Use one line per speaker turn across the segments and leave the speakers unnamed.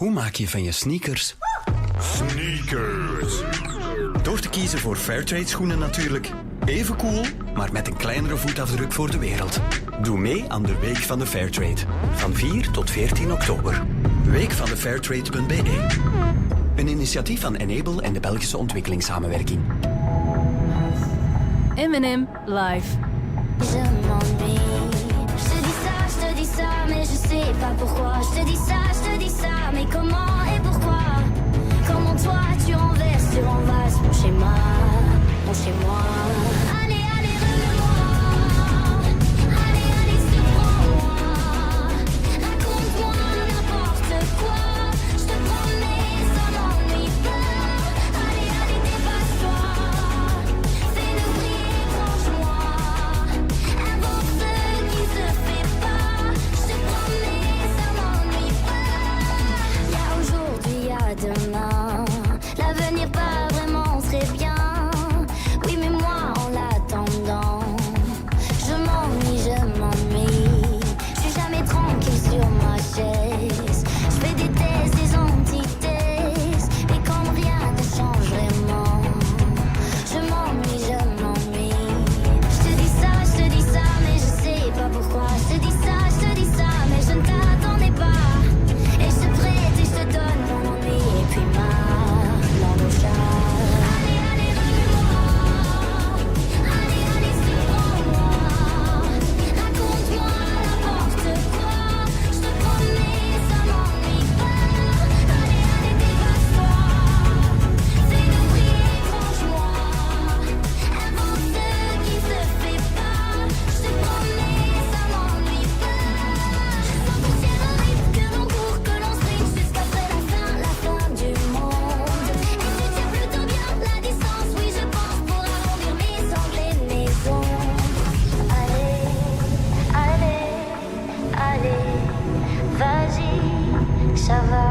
Hoe maak je van je sneakers
Sneakers.
Door te kiezen voor Fairtrade schoenen natuurlijk. Even cool, maar met een kleinere voetafdruk voor de wereld. Doe mee aan de Week van de Fairtrade. Van 4 tot 14 oktober. Weekvandefairtrade.be. Een initiatief van Enable en de Belgische ontwikkelingssamenwerking.
M&M Live. pas pourquoi. Je te dis ça, mais comment et pourquoi? Comment toi tu renverses, tu renvasses mon schéma, mon chez moi. Allez, allez, remets-moi. Allez, allez, surprends-moi. Raconte-moi n'importe quoi. Je te promets, ça m'ennuie pas. Allez, allez, dépasse-toi. Fais-le briller, tranche-moi. Invente ce qui se fait pas. Je te promets, ça m'ennuie pas. Y'a aujourd'hui, y'a demain. L'avenir pas vraiment serait bien. Oui, mais moi en l'attendant, je m'ennuie. Je suis jamais tranquille sur ma chaise. Je fais des thèses, des antithèses. Et comme rien ne change vraiment, je m'ennuie. Je te dis ça, mais je sais pas pourquoi. Je te dis ça, mais je ne t'attendais pas. Et je te prête et je te donne mon ennui. Et puis ma langue au chat. Allez, allez, remets-moi. Allez, allez, surprends-moi. Raconte-moi n'importe quoi. Je te promets, ça m'ennuie pas. Allez, allez, dépasse-toi. Fais-le briller, franchement. Invente ce qui se fait pas. Je te promets, ça m'ennuie pas. Je sens pousser le rythme, que l'on court, que l'on sprint jusqu'après la fin du monde. Et tu tiens plutôt bien la distance, oui je pense, pour arrondir mes angles et mes ombres. Allez, allez, allez, vas-y, ça va.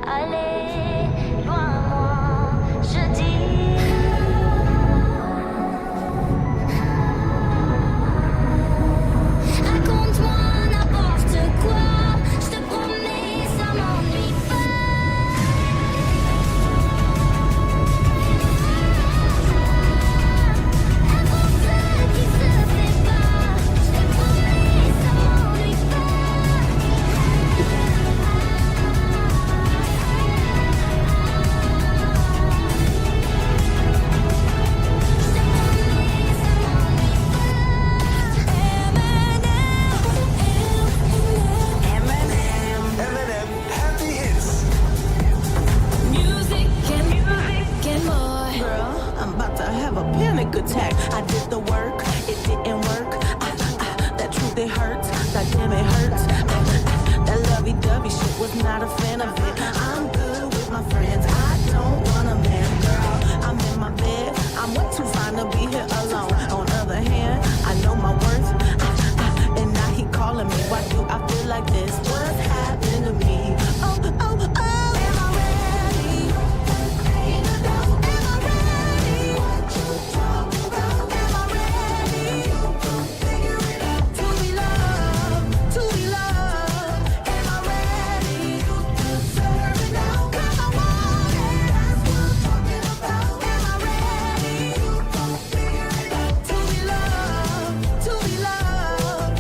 Allez, loin moi, je dis. Raconte-moi n'importe quoi, je te promets, ça m'ennuie pas. Invente ce qui se fait pas, je te promets, ça m'ennuie pas.
M&M Happy Hits.
Music and more.
Girl, I'm about to have a panic attack. I did the work, it didn't work. That truth, it hurts. That damn, it hurts. That lovey-dovey shit, was not a fan of it. I'm good with my friends. I don't want a man, girl. I'm in my bed. I'm way too fine to be here alone. On the other hand, I know my worth. And now he calling me. Why do I feel like this? What's happened to me? Oh, oh, oh. Am I ready? Am I ready? What you talking about? Am I ready? Figure it out. To be loved, to be loved. Am I ready? You deserve it now. 'Cause I want it. That's what I'm talking about. Am I ready? You figure it out. To be loved, to be loved.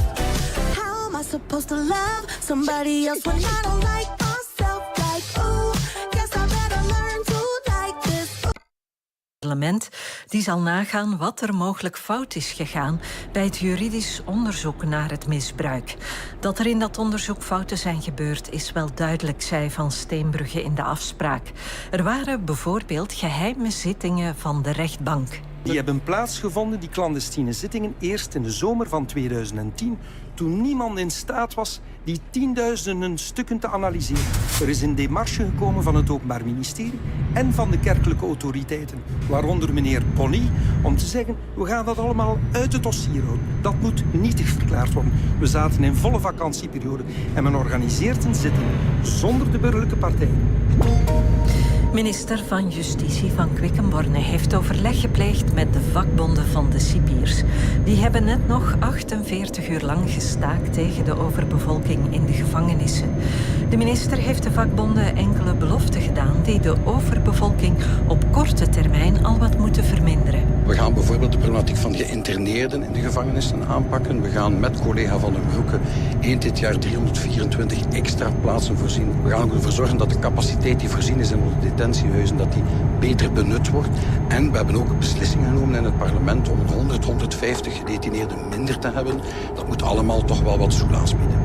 How am I supposed to love somebody else when I don't like myself? Like, ooh, guess I better learn to like this.
Parlement die zal nagaan wat er mogelijk fout is gegaan bij het juridisch onderzoek naar het misbruik. Dat er in dat onderzoek fouten zijn gebeurd is wel duidelijk, zei Van Steenbrugge in de afspraak. Er waren bijvoorbeeld geheime zittingen van de rechtbank.
Die hebben plaatsgevonden, die clandestine zittingen, eerst in de zomer van 2010, toen niemand in staat was die tienduizenden stukken te analyseren. Er is een démarche gekomen van het Openbaar Ministerie en van de kerkelijke autoriteiten, waaronder meneer Bonny, om te zeggen, we gaan dat allemaal uit het dossier houden. Dat moet nietig verklaard worden. We zaten in volle vakantieperiode en men organiseert een zitting zonder de burgerlijke partijen.
Minister van Justitie van Quickenborne heeft overleg gepleegd met de vakbonden van de cipiers. Die hebben net nog 48 uur lang gestaakt tegen de overbevolking in de gevangenissen. De minister heeft de vakbonden enkele beloften gedaan die de overbevolking op korte termijn al wat moeten verminderen.
We gaan bijvoorbeeld de problematiek van geïnterneerden in de gevangenissen aanpakken. We gaan met collega Van den Broeke eind dit jaar 324 extra plaatsen voorzien. We gaan ervoor zorgen dat de capaciteit die voorzien is in onze detentiehuizen, dat die beter benut wordt. En we hebben ook beslissingen genomen in het parlement om 100-150 gedetineerden minder te hebben. Dat moet allemaal toch wel wat soelaas bieden.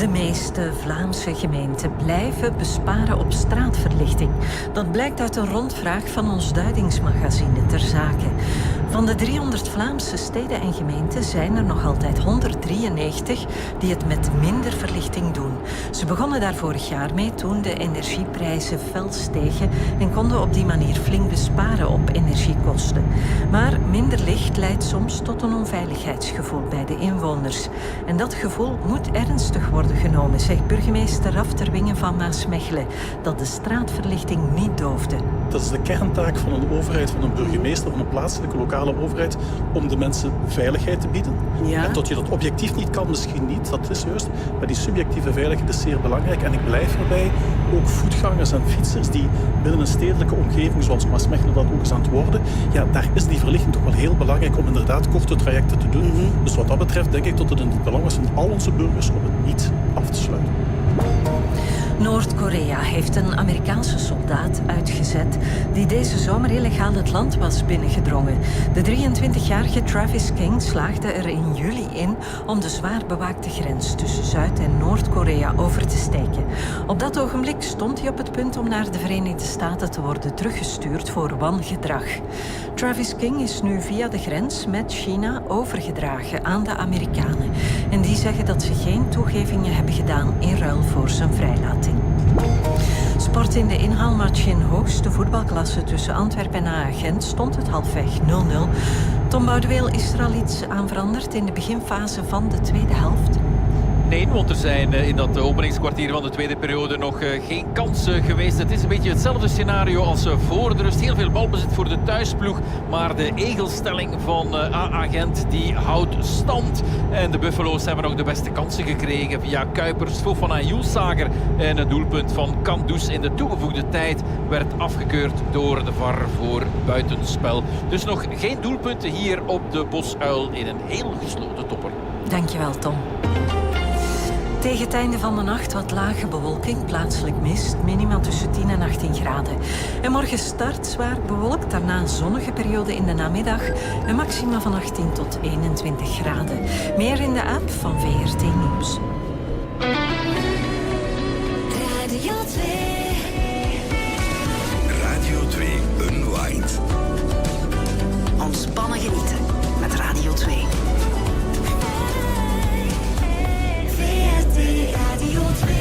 De meeste Vlaamse gemeenten blijven besparen op straatverlichting. Dat blijkt uit een rondvraag van ons duidingsmagazine Ter Zake. Van de 300 Vlaamse steden en gemeenten zijn er nog altijd 193 die het met minder verlichting doen. Ze begonnen daar vorig jaar mee toen de energieprijzen fel stegen en konden op die manier flink besparen op energiekosten. Maar minder licht leidt soms tot een onveiligheidsgevoel bij de inwoners. En dat gevoel moet ernstig worden genomen, zegt burgemeester Raf Terwingen van Maasmechelen, dat de straatverlichting niet doofde.
Dat is de kerntaak van een overheid, van een burgemeester, van een plaatselijke lokale overheid, om de mensen veiligheid te bieden.
Ja.
En dat je dat objectief niet kan, misschien niet, dat is juist. Maar die subjectieve veiligheid is zeer belangrijk. En ik blijf erbij, ook voetgangers en fietsers die binnen een stedelijke omgeving, zoals Maasmechelen dat ook is aan het worden, ja, daar is die verlichting toch wel heel belangrijk om inderdaad korte trajecten te doen. Dus wat dat betreft denk ik dat het in het belang is van al onze burgers om het niet af te sluiten.
Noord-Korea heeft een Amerikaanse soldaat uitgezet die deze zomer illegaal het land was binnengedrongen. De 23-jarige Travis King slaagde er in juli in om de zwaar bewaakte grens tussen Zuid- en Noord-Korea over te steken. Op dat ogenblik stond hij op het punt om naar de Verenigde Staten te worden teruggestuurd voor wangedrag. Travis King is nu via de grens met China overgedragen aan de Amerikanen. En die zeggen dat ze geen toegevingen hebben gedaan in ruil voor zijn vrijlating. Sport in de inhaalmatch in hoogste voetbalklasse tussen Antwerpen en Gent stond het halfweg 0-0. Tom Boudeweel, is er al iets aan veranderd in de beginfase van de tweede helft?
Nee, want er zijn in dat openingskwartier van de tweede periode nog geen kansen geweest. Het is een beetje hetzelfde scenario als voor de rust. Heel veel balbezit voor de thuisploeg. Maar de egelstelling van AA Gent die houdt stand. En de Buffalo's hebben nog de beste kansen gekregen via Kuipers, Fofana en Joelsager. En het doelpunt van Kandus in de toegevoegde tijd werd afgekeurd door de VAR voor buitenspel. Dus nog geen doelpunten hier op de Bosuil in een heel gesloten topper.
Dankjewel, Tom. Tegen het einde van de nacht wat lage bewolking, plaatselijk mist, minima tussen 10 en 18 graden. En morgen start zwaar bewolkt, daarna een zonnige periode in de namiddag, een maxima van 18 tot 21 graden. Meer in de app van VRT Nieuws.
Radio 2.
Radio 2 Unwind.
Ontspannen genieten met Radio 2.
VRT Radio 2.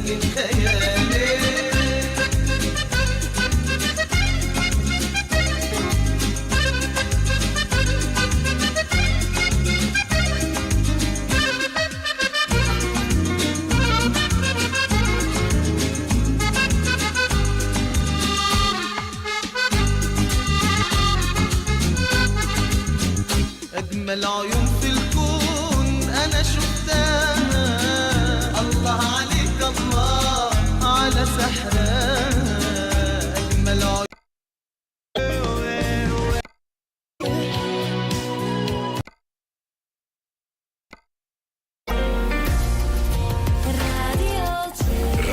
يمكن خيالي أجمل عيون في الكون أنا شفتها الله عليك الله على سحرها أجمل عيون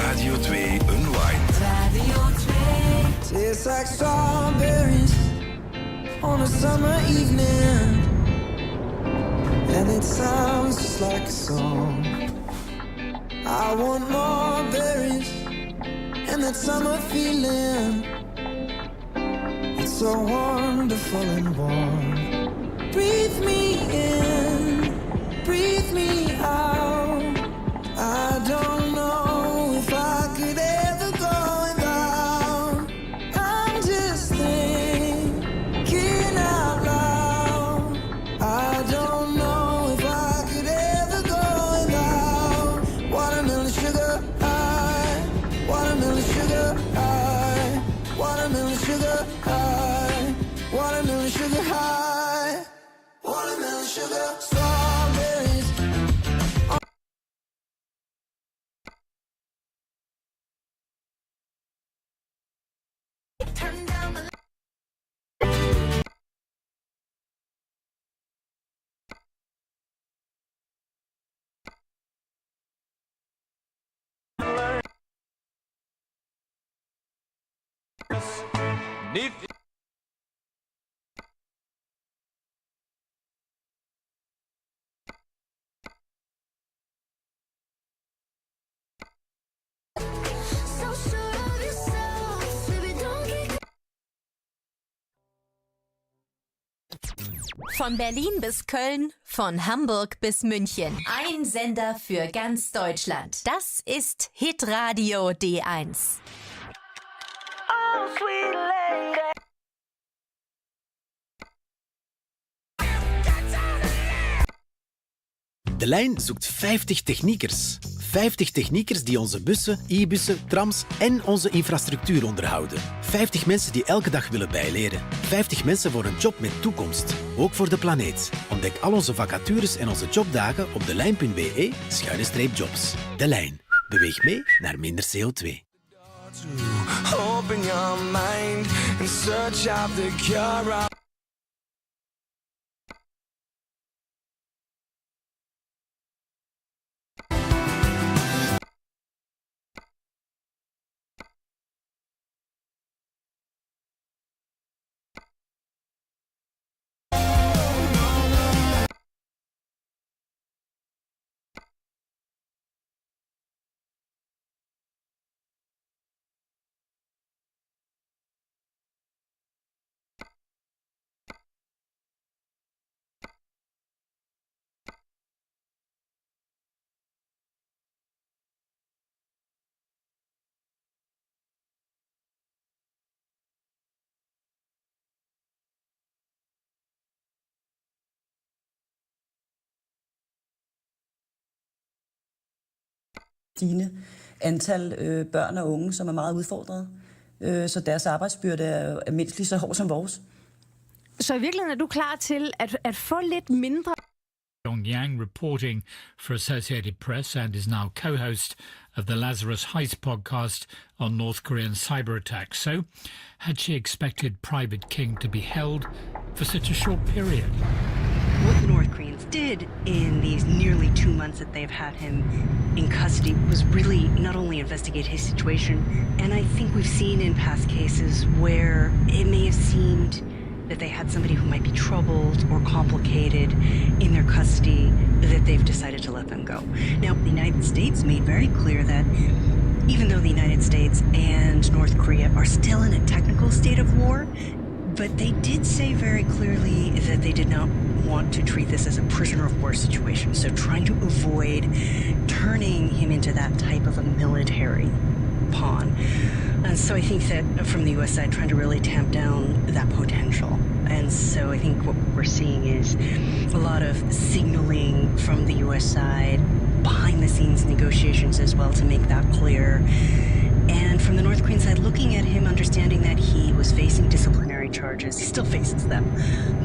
Radio 2 Unwind.
Tastes like strawberries on a summer evening, and it sounds just like a song. I want more berries and that summer feeling. It's so wonderful and warm. Breathe me in, breathe me out. I don't know if I could ever go without. I'm just thinking out loud. I don't know if I could ever go without watermelon sugar high, watermelon sugar high, watermelon sugar high, watermelon sugar high, watermelon sugar, strawberries. Turn down the so sure of yourself, baby, don't get
Von Berlin bis Köln, von Hamburg bis München. Ein Sender für ganz Deutschland. Das ist Hitradio D1.
oh, sweet lady.
De lijn zoekt 50 techniekers. 50 techniekers die onze bussen, e-bussen, trams en onze infrastructuur onderhouden. 50 mensen die elke dag willen bijleren. 50 mensen voor een job met toekomst. Ook voor de planeet. Ontdek al onze vacatures en onze jobdagen op delijn.be/jobs. De Lijn. Beweeg mee naar minder CO2.
Open your mind and search out the cure.
stigende antal børn og unge, som er meget udfordrede. Så deres arbejdsbyrde er mindst lige så hård som vores.
Så i virkeligheden er du klar til at få lidt mindre?
Yang reporting for Associated Press and is now co-host of the Lazarus Heist podcast on North Korean cyber attacks. So, had she expected Private King to be held for such a short period?
What the North Koreans did in these nearly 2 months that they've had him in custody was really not only investigate his situation, and I think we've seen in past cases where it may have seemed that they had somebody who might be troubled or complicated in their custody, that they've decided to let them go. Now, the United States made very clear that even though the United States and North Korea are still in a technical state of war, But they did say very clearly that they did not want to treat this as a prisoner of war situation. So trying to avoid turning him into that type of a military pawn. And so I think that from the U.S. side, trying to really tamp down that potential. And so I think what we're seeing is a lot of signaling from the U.S. side, behind the scenes negotiations as well to make that clear. And from the North Korean side, looking at him, understanding that he was facing disciplinary charges, he still faces them,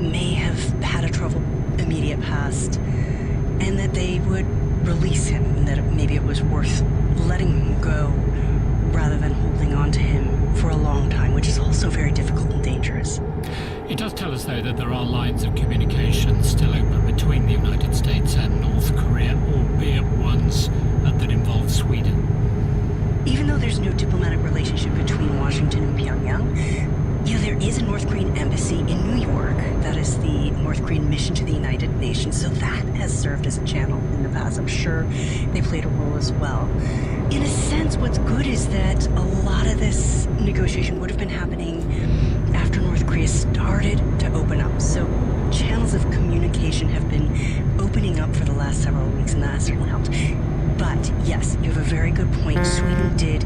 may have had a troubled immediate past, and that they would release him, and that maybe it was worth letting him go rather than holding on to him for a long time, which is also very difficult and dangerous.
It does tell us, though, that there are lines of communication still open between the United States and North Korea, albeit ones that involve Sweden.
Even though there's no diplomatic relationship between Washington and Pyongyang, there is a North Korean embassy in New York. That is the North Korean mission to the United Nations. So that has served as a channel in the past. I'm sure they played a role as well. In a sense, what's good is that a lot of this negotiation would have been happening after North Korea started to open up. So channels of communication have been opening up for the last several weeks, and that has certainly helped. But yes, you have a very good point. Sweden did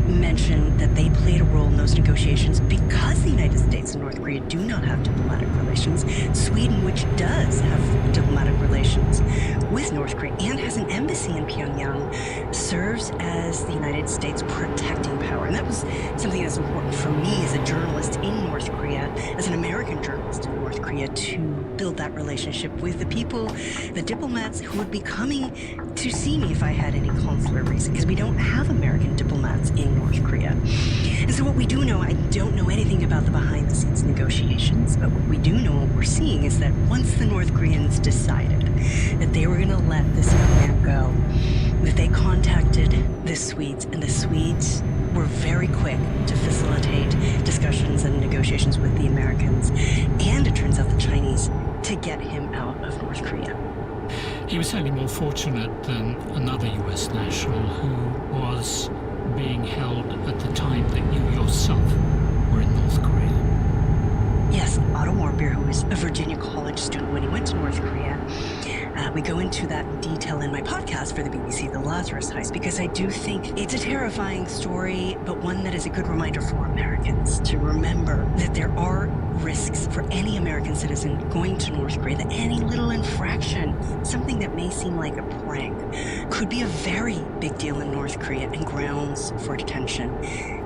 mention that they played a role in those negotiations because the United States and North Korea do not have diplomatic relations. Sweden, which does have diplomatic relations with North Korea and has an embassy in Pyongyang, serves as the United States protecting power. And that was something that's important for me as a journalist in North Korea, as an American journalist in North Korea, to build that relationship with the people, the diplomats who would be coming to see me if I had any consular reason, because we don't have American diplomats in North Korea. And so what we do know, I don't know anything about the behind-the-scenes negotiations, but what we do know, what we're seeing, is that once the North Koreans decided that they were going to let this young man go, that they contacted the Swedes, and the Swedes were very quick to facilitate discussions and negotiations with the Americans, and it turns out the Chinese, to get him out of North Korea.
He was certainly more fortunate than another US national who was being held at the time that you yourself were in North Korea.
Yes, Otto Warmbier, who was a Virginia College student when he went to North Korea. We go into that in detail in my podcast for the BBC, The Lazarus Heist, because I do think it's a terrifying story, but one that is a good reminder for Americans to remember that there are risks for any American citizen going to North Korea, that any little infraction, something that may seem like a prank, could be a very big deal in North Korea and grounds for detention.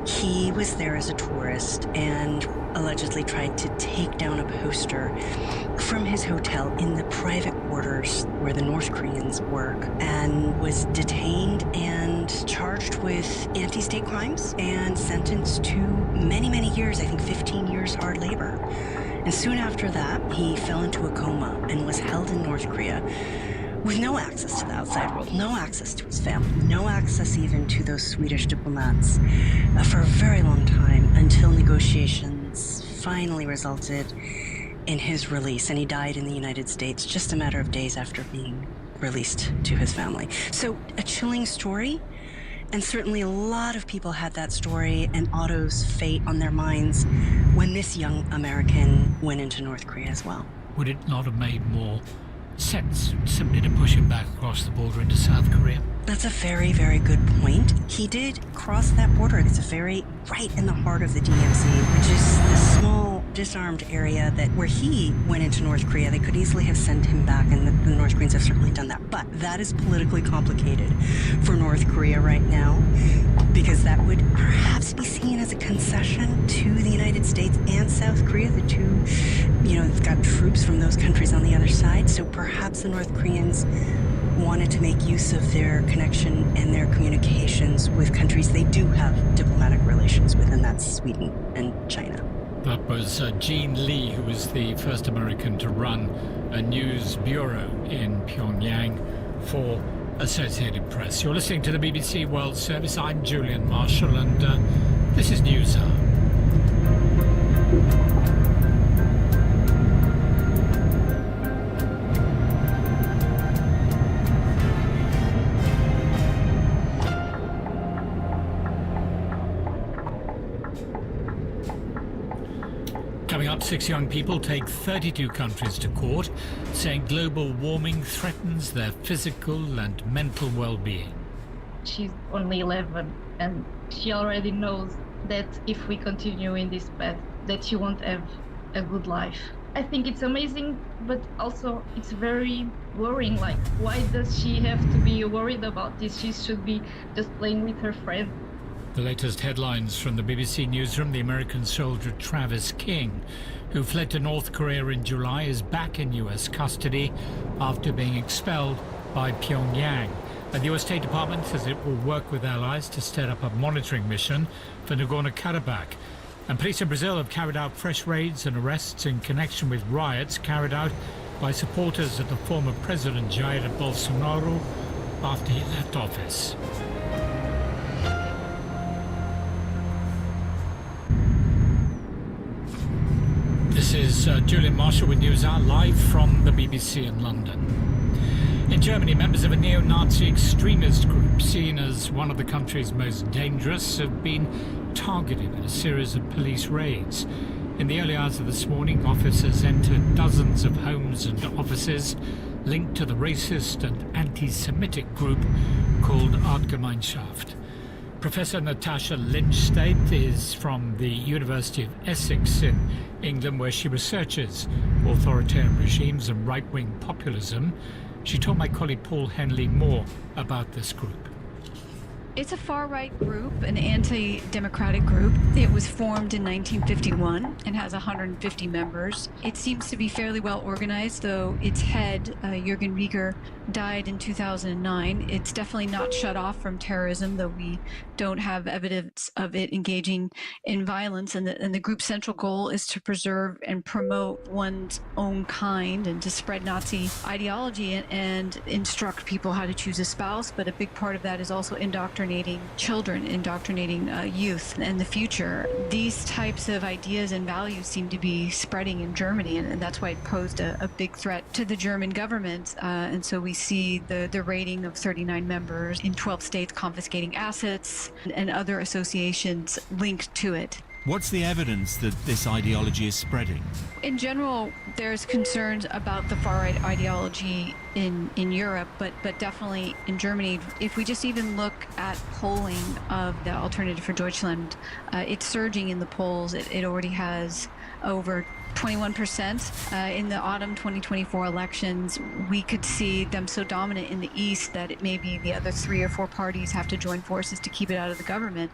He was there as a tourist and allegedly tried to take down a poster from his hotel in the private quarters where the North Koreans work, and was detained and charged with anti-state crimes and sentenced to many, many years, I think 15 years hard labor. And soon after that, he fell into a coma and was held in North Korea with no access to the outside world, no access to his family, no access even to those Swedish diplomats for a very long time, until negotiations finally resulted in his release, and he died in the United States just a matter of days after being released to his family. So a chilling story, and certainly a lot of people had that story and Otto's fate on their minds when this young American went into North Korea as well.
Would it not have made more sense simply to push him back across the border into South Korea?
That's a very, very good point. He did cross that border. It's very right in the heart of the DMZ, which is the small, disarmed area that where he went into North Korea. They could easily have sent him back, and the North Koreans have certainly done that. But that is politically complicated for North Korea right now, because that would perhaps be seen as a concession to the United States and South Korea, the two, they've got troops from those countries on the other side. So perhaps the North Koreans wanted to make use of their connection and their communications with countries they do have diplomatic relations with, and that's Sweden and China.
That was Jean Lee, who was the first American to run a news bureau in Pyongyang for Associated Press. You're listening to the BBC World Service. I'm Julian Marshall, and this is News Hour. Coming up, 6 young people take 32 countries to court, saying global warming threatens their physical and mental well-being.
She's only 11 and she already knows that if we continue in this path, that she won't have a good life. I think it's amazing, but also it's very worrying. Like, why does she have to be worried about this? She should be just playing with her friend.
The latest headlines from the BBC Newsroom: the American soldier Travis King, who fled to North Korea in July, is back in US custody after being expelled by Pyongyang. And the US State Department says it will work with allies to set up a monitoring mission for Nagorno-Karabakh. And police in Brazil have carried out fresh raids and arrests in connection with riots carried out by supporters of the former President Jair Bolsonaro after he left office. This is Julian Marshall with News Hour, live from the BBC in London. In Germany, members of a neo-Nazi extremist group seen as one of the country's most dangerous have been targeted in a series of police raids. In the early hours of this morning, officers entered dozens of homes and offices linked to the racist and anti-Semitic group called Artgemeinschaft. Professor Natasha Lindstedt is from the University of Essex in England, where she researches authoritarian regimes and right-wing populism. She told my colleague Paul Henley more about this group.
It's a far-right group, an anti-democratic group. It was formed in 1951 and has 150 members. It seems to be fairly well organized, though its head, Jürgen Rieger, died in 2009. It's definitely not shut off from terrorism, though we don't have evidence of it engaging in violence. And the group's central goal is to preserve and promote one's own kind and to spread Nazi ideology and instruct people how to choose a spouse. But a big part of that is also indoctrinating children, indoctrinating youth and the future. These types of ideas and values seem to be spreading in Germany, and that's why it posed a big threat to the German government. And so we see the raiding of 39 members in 12 states, confiscating assets and other associations linked to it.
What's the evidence that this ideology is spreading?
In general, there's concerns about the far-right ideology in Europe, but definitely in Germany. If we just even look at polling of the Alternative for Deutschland, it's surging in the polls. It already has over 21% in the autumn 2024 elections. We could see them so dominant in the East that it may be the other 3 or 4 parties have to join forces to keep it out of the government.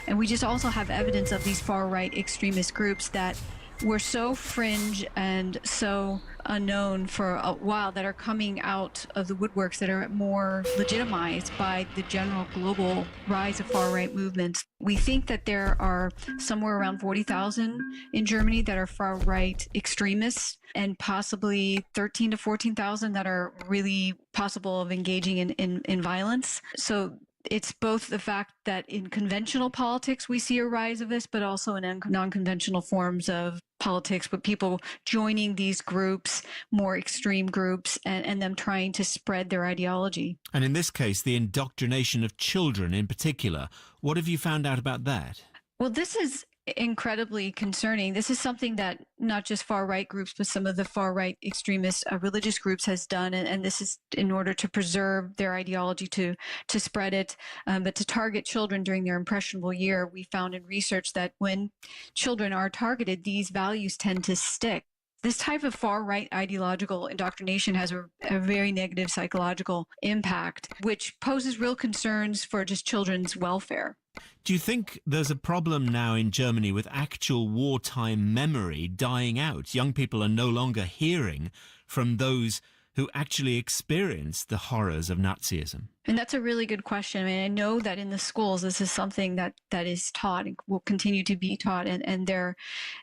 And we just also have evidence of these far-right extremist groups that were so fringe and so unknown for a while that are coming out of the woodworks, that are more legitimized by the general global rise of far-right movements. We think that there are somewhere around 40,000 in Germany that are far-right extremists, and possibly 13 to 14,000 that are really possible of engaging in violence. So it's both the fact that in conventional politics we see a rise of this, but also in non-conventional forms of politics, with people joining these groups, more extreme groups, and them trying to spread their ideology.
And in this case, the indoctrination of children in particular. What have you found out about that?
Well, this is incredibly concerning. This is something that not just far-right groups, but some of the far-right extremist religious groups has done, and this is in order to preserve their ideology, to spread it, but to target children during their impressionable year. We found in research that when children are targeted, these values tend to stick. This type of far-right ideological indoctrination has a very negative psychological impact, which poses real concerns for just children's welfare.
Do you think there's a problem now in Germany with actual wartime memory dying out? Young people are no longer hearing from those who actually experienced the horrors of Nazism.
And that's a really good question. I mean, I know that in the schools, this is something that is taught and will continue to be taught. And there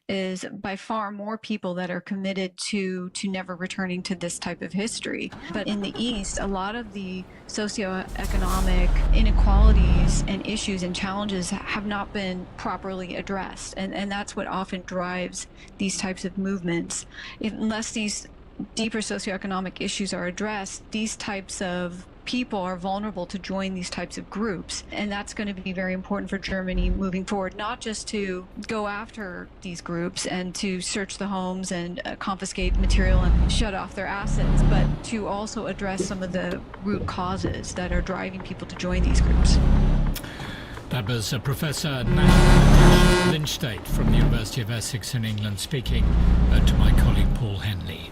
is by far more people that are committed to never returning to this type of history. But in the East, a lot of the socioeconomic inequalities and issues and challenges have not been properly addressed. And that's what often drives these types of movements. Unless these deeper socioeconomic issues are addressed, these types of people are vulnerable to join these types of groups. And that's going to be very important for Germany moving forward, not just to go after these groups and to search the homes and confiscate material and shut off their assets, but to also address some of the root causes that are driving people to join these groups.
That was Professor Lynch-Tate from the University of Essex in England speaking to my colleague Paul Henley.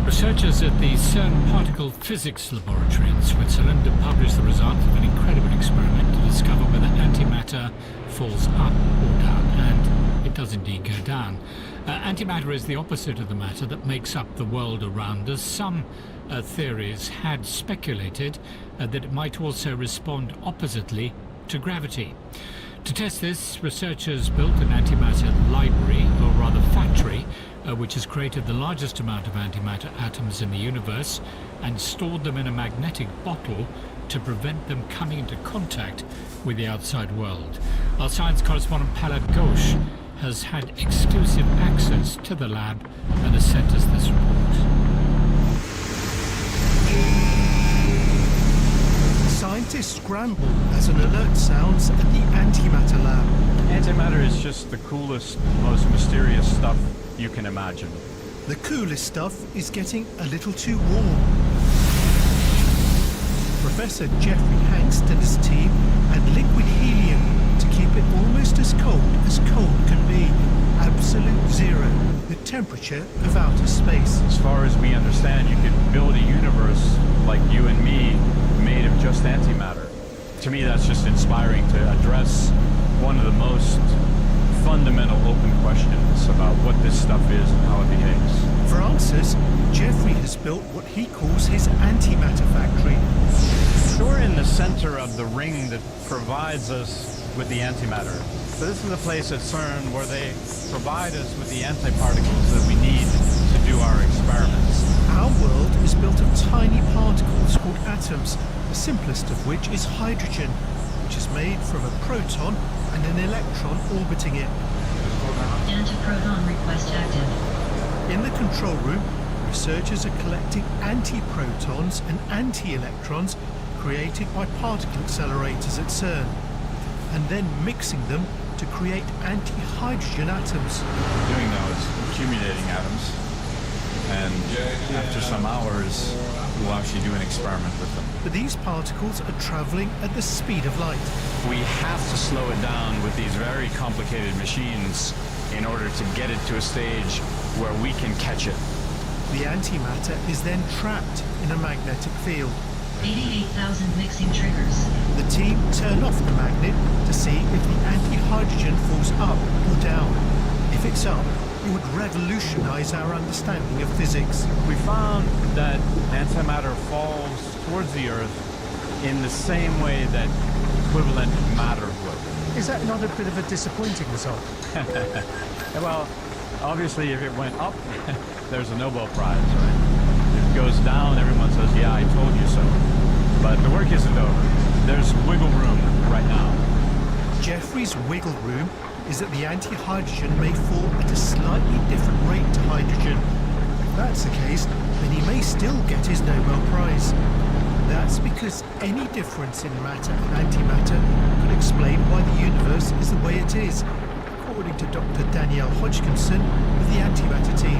Researchers at the CERN Particle Physics Laboratory in Switzerland have published the result of an incredible experiment to discover whether antimatter falls up or down, and it does indeed go down. Antimatter is the opposite of the matter that makes up the world around us. Some theories had speculated that it might also respond oppositely to gravity. To test this, researchers built an antimatter library, or rather factory, which has created the largest amount of antimatter atoms in the universe and stored them in a magnetic bottle to prevent them coming into contact with the outside world. Our science correspondent Palad Ghosh has had exclusive access to the lab and has sent us this report.
Scientists scramble as an alert sounds at the antimatter lab.
Antimatter is just the coolest, most mysterious stuff you can imagine.
The coolest stuff is getting a little too warm. Professor Jeffrey Hangst and his team add liquid helium to keep it almost as cold can be. Absolute zero, the temperature of outer space.
As far as we understand, you could build a universe like you and me made of just antimatter. To me, that's just inspiring to address one of the most fundamental open questions about what this stuff is and how it behaves.
For answers, Jeffrey has built what he calls his antimatter factory.
So we're in the center of the ring that provides us with the antimatter. So this is a place at CERN where they provide us with the antiparticles that we need to do our experiments.
Our world is built of tiny particles called atoms, the simplest of which is hydrogen, which is made from a proton and an electron orbiting it.
Antiproton request active.
In the control room, researchers are collecting antiprotons and anti-electrons created by particle accelerators at CERN, and then mixing them to create anti-hydrogen atoms.
What we're doing now is accumulating atoms, and after some hours, we'll actually do an experiment with them.
But these particles are traveling at the speed of light.
We have to slow it down with these very complicated machines in order to get it to a stage where we can catch it.
The antimatter is then trapped in a magnetic field.
88,000 mixing triggers.
The team turn off the magnet to see if the anti-hydrogen falls up or down. If it's up, it would revolutionize our understanding of physics.
We found that antimatter falls towards the Earth in the same way that equivalent matter would.
Is that not a bit of a disappointing result?
Well, obviously if it went up, there's a Nobel Prize, right? If it goes down, everyone says, yeah, I told you so. But the work isn't over. There's wiggle room right now.
Jeffrey's wiggle room is that the anti-hydrogen may fall at a slightly different rate to hydrogen. If that's the case, then he may still get his Nobel Prize. That's because any difference in matter and antimatter could explain why the universe is the way it is, according to Dr. Danielle Hodgkinson of the antimatter team.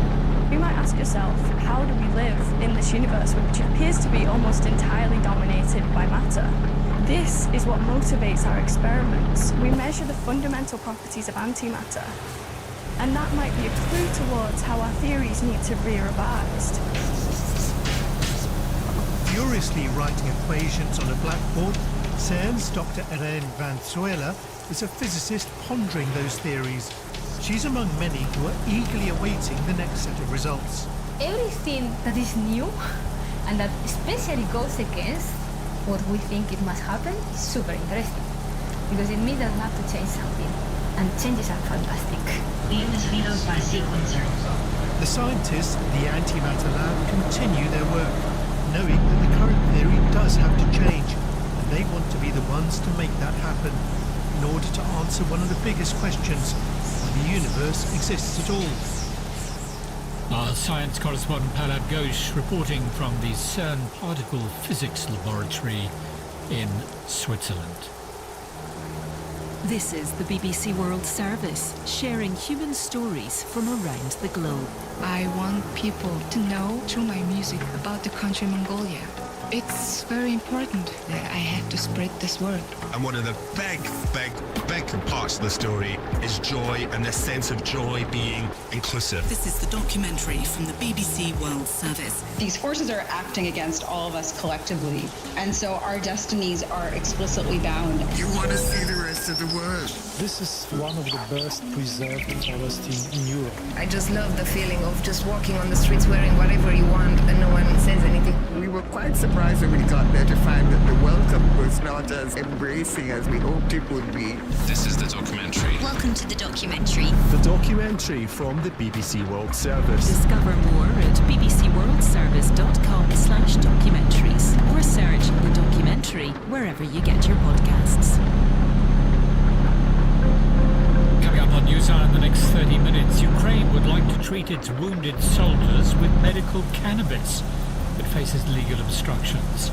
You might ask yourself, how do we live in this universe which appears to be almost entirely dominated by matter? This is what motivates our experiments. We measure the fundamental properties of antimatter, and that might be a clue towards how our theories need to be revised.
Furiously writing equations on a blackboard, CERN's Dr. Irene Van Zuela is a physicist pondering those theories. She's among many who are eagerly awaiting the next set of results.
Everything that is new and that especially goes against what we think it must happen is super interesting, because it means that we have to change something, and changes are fantastic.
Beam is vetoed by sequencer.
The scientists at the antimatter lab continue their work, knowing that the current theory does have to change, and they want to be the ones to make that happen, in order to answer one of the biggest questions, why the universe exists at all.
Our science correspondent Palab Ghosh reporting from the CERN Particle Physics Laboratory in Switzerland.
This is the BBC World Service, sharing human stories from around the globe.
I want people to know through my music about the country Mongolia. It's very important that I have to spread this word.
And one of the big parts of the story is joy, and the sense of joy being inclusive.
This is the documentary from the BBC World Service.
These forces are acting against all of us collectively, and so our destinies are explicitly bound.
You want to see the rest of the world.
This is one of the best preserved forests in Europe.
I just love the feeling of just walking on the streets wearing whatever you want and no one says anything.
We were quite surprised when we got there to find that the welcome was not as embracing as we hoped it would be.
This is the documentary.
Welcome to the documentary.
The documentary from the BBC World Service.
Discover more at bbcworldservice.com/documentaries or search The Documentary wherever you get your podcasts.
Coming up on NewsHour in the next 30 minutes, Ukraine would like to treat its wounded soldiers with medical cannabis, but faces legal obstructions.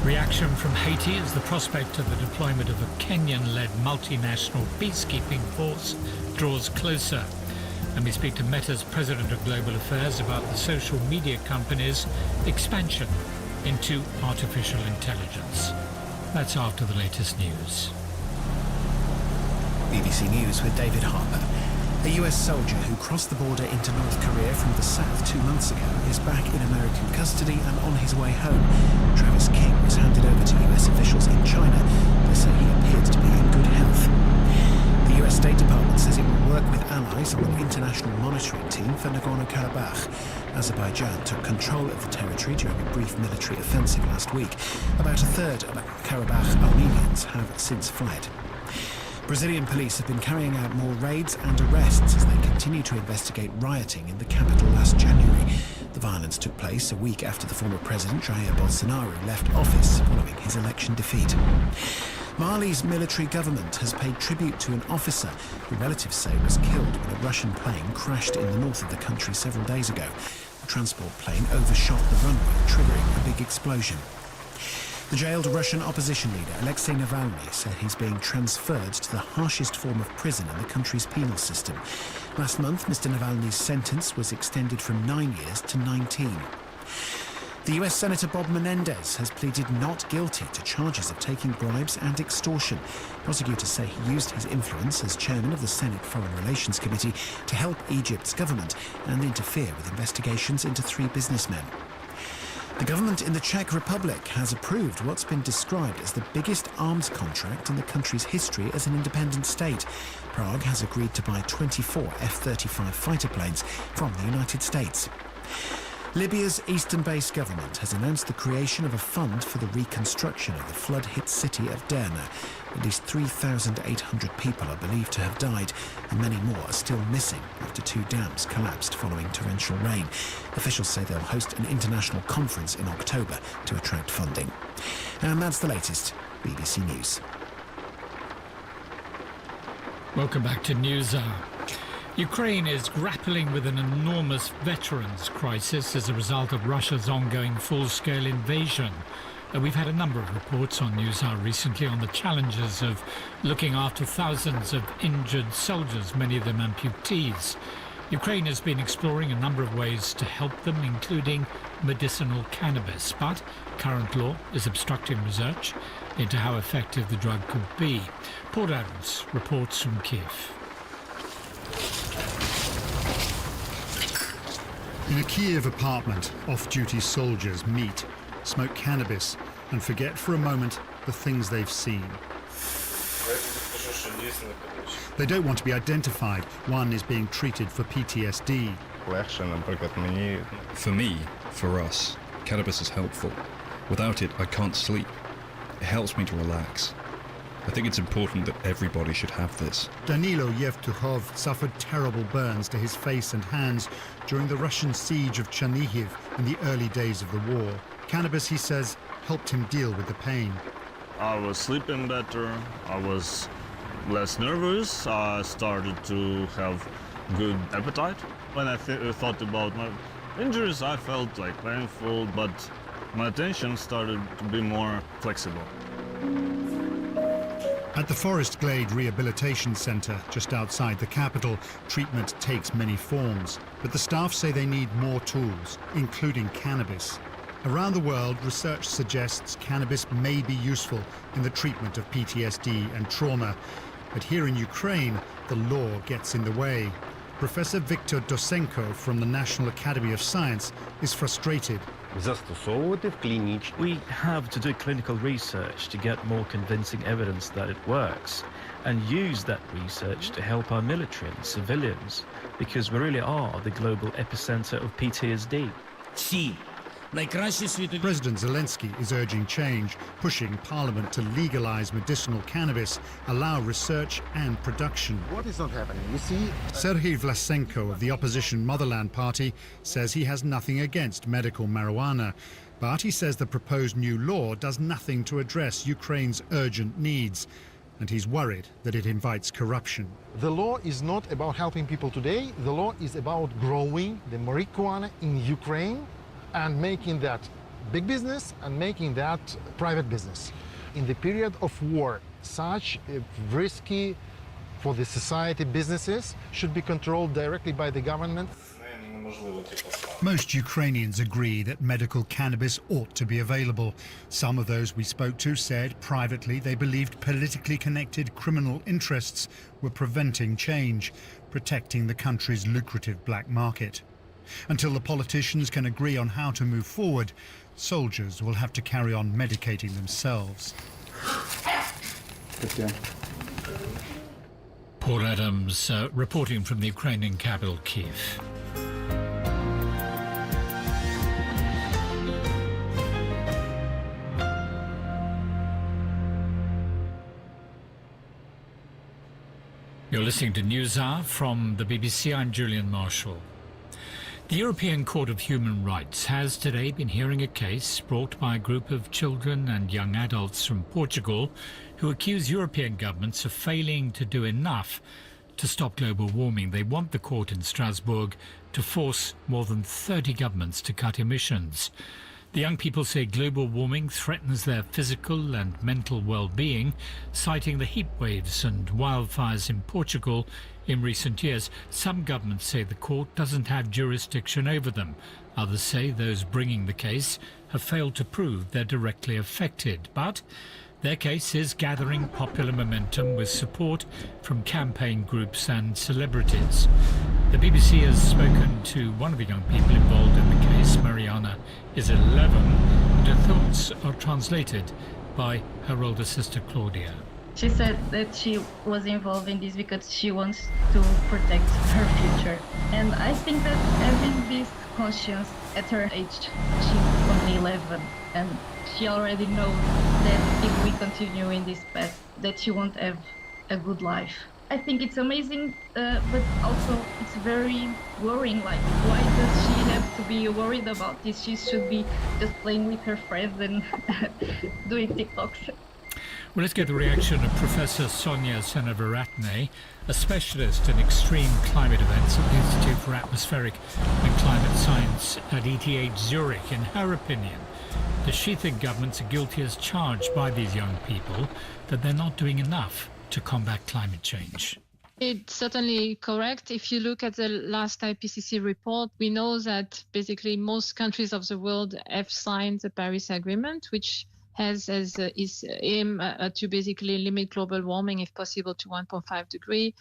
Reaction from Haiti as the prospect of the deployment of a Kenyan-led multinational peacekeeping force draws closer. And we speak to Meta's President of Global Affairs about the social media company's expansion into artificial intelligence. That's after the latest news.
BBC News with David Harper. A US soldier who crossed the border into North Korea from the south 2 months ago is back in American custody and on his way home. Travis King was handed over to US officials in China. They say he appeared to be in good health. The US State Department says it will work with allies on an international monitoring team for Nagorno-Karabakh. Azerbaijan took control of the territory during a brief military offensive last week. About a third of Karabakh Armenians have since fled. Brazilian police have been carrying out more raids and arrests as they continue to investigate rioting in the capital last January. The violence took place a week after the former president, Jair Bolsonaro, left office following his election defeat. Mali's military government has paid tribute to an officer who relatives say was killed when a Russian plane crashed in the north of the country several days ago. The transport plane overshot the runway, triggering a big explosion. The jailed Russian opposition leader, Alexei Navalny, said he's being transferred to the harshest form of prison in the country's penal system. Last month, Mr. Navalny's sentence was extended from 9 years to 19. The US Senator Bob Menendez has pleaded not guilty to charges of taking bribes and extortion. Prosecutors say he used his influence as chairman of the Senate Foreign Relations Committee to help Egypt's government and interfere with investigations into 3 businessmen. The government in the Czech Republic has approved what's been described as the biggest arms contract in the country's history as an independent state. Prague has agreed to buy 24 F-35 fighter planes from the United States. Libya's eastern-based government has announced the creation of a fund for the reconstruction of the flood-hit city of Derna. At least 3,800 people are believed to have died, and many more are still missing after 2 dams collapsed following torrential rain. Officials say they'll host an international conference in October to attract funding. And that's the latest. BBC News.
Welcome back to NewsHour. Ukraine is grappling with an enormous veterans crisis as a result of Russia's ongoing full-scale invasion. We've had a number of reports on NewsHour recently on the challenges of looking after thousands of injured soldiers, many of them amputees. Ukraine has been exploring a number of ways to help them, including medicinal cannabis, but current law is obstructing research into how effective the drug could be. Port Adams reports from Kiev.
In a Kiev apartment, off-duty soldiers meet, smoke cannabis, and forget for a moment the things they've seen. They don't want to be identified. One is being treated for PTSD.
For me, for us, cannabis is helpful. Without it, I can't sleep. It helps me to relax. I think it's important that everybody should have this.
Danilo Yevtukhov suffered terrible burns to his face and hands during the Russian siege of Chernihiv in the early days of the war. Cannabis, he says, helped him deal with the pain.
I was sleeping better, I was less nervous, I started to have good appetite. When I thought about my injuries, I felt like painful, but my attention started to be more flexible.
At the Forest Glade Rehabilitation Centre, just outside the capital, treatment takes many forms. But the staff say they need more tools, including cannabis. Around the world, research suggests cannabis may be useful in the treatment of PTSD and trauma. But here in Ukraine, the law gets in the way. Professor Viktor Dosenko from the National Academy of Science is frustrated.
We have to do clinical research to get more convincing evidence that it works and use that research to help our military and civilians, because we really are the global epicenter of PTSD.
President Zelensky is urging change, pushing Parliament to legalize medicinal cannabis, allow research and production.
What is not happening? You see,
Serhiy Vlasenko of the opposition Motherland Party says he has nothing against medical marijuana, but he says the proposed new law does nothing to address Ukraine's urgent needs, and he's worried that it invites corruption.
the law is not about helping people today. The law is about growing the marijuana in Ukraine and making that big business and making that private business. In the period of war, such risky for the society businesses should be controlled directly by the government.
Most Ukrainians agree that medical cannabis ought to be available. Some of those we spoke to said privately they believed politically connected criminal interests were preventing change, protecting the country's lucrative black market. Until the politicians can agree on how to move forward, soldiers will have to carry on medicating themselves.
Paul Adams reporting from the Ukrainian capital, Kyiv. You're listening to News Hour from the BBC. I'm Julian Marshall. The European Court of Human Rights has today been hearing a case brought by a group of children and young adults from Portugal who accuse European governments of failing to do enough to stop global warming. They want the court in Strasbourg to force more than 30 governments to cut emissions. The young people say global warming threatens their physical and mental well-being, citing the heat waves and wildfires in Portugal in recent years. Some governments say the court doesn't have jurisdiction over them. Others say those bringing the case have failed to prove they're directly affected. But their case is gathering popular momentum with support from campaign groups and celebrities. The BBC has spoken to one of the young people involved in the case. Mariana is 11, and her thoughts are translated by her older sister Claudia.
She said that she was involved in this because she wants to protect her future. And I think that having this conscience at her age, she's only 11, and she already knows that if we continue in this path, that she won't have a good life. I think it's amazing, but also it's very worrying. Like, why does she have to be worried about this? She should be just playing with her friends and doing TikToks.
Well, let's get the reaction of Professor Sonia Seneviratne, a specialist in extreme climate events at the Institute for Atmospheric and Climate Science at ETH Zurich. In her opinion, does she think governments are guilty as charged by these young people that they're not doing enough to combat climate change?
It's certainly correct. If you look at the last IPCC report, we know that basically most countries of the world have signed the Paris Agreement, which has as its aim to basically limit global warming, if possible, to 1.5 degrees.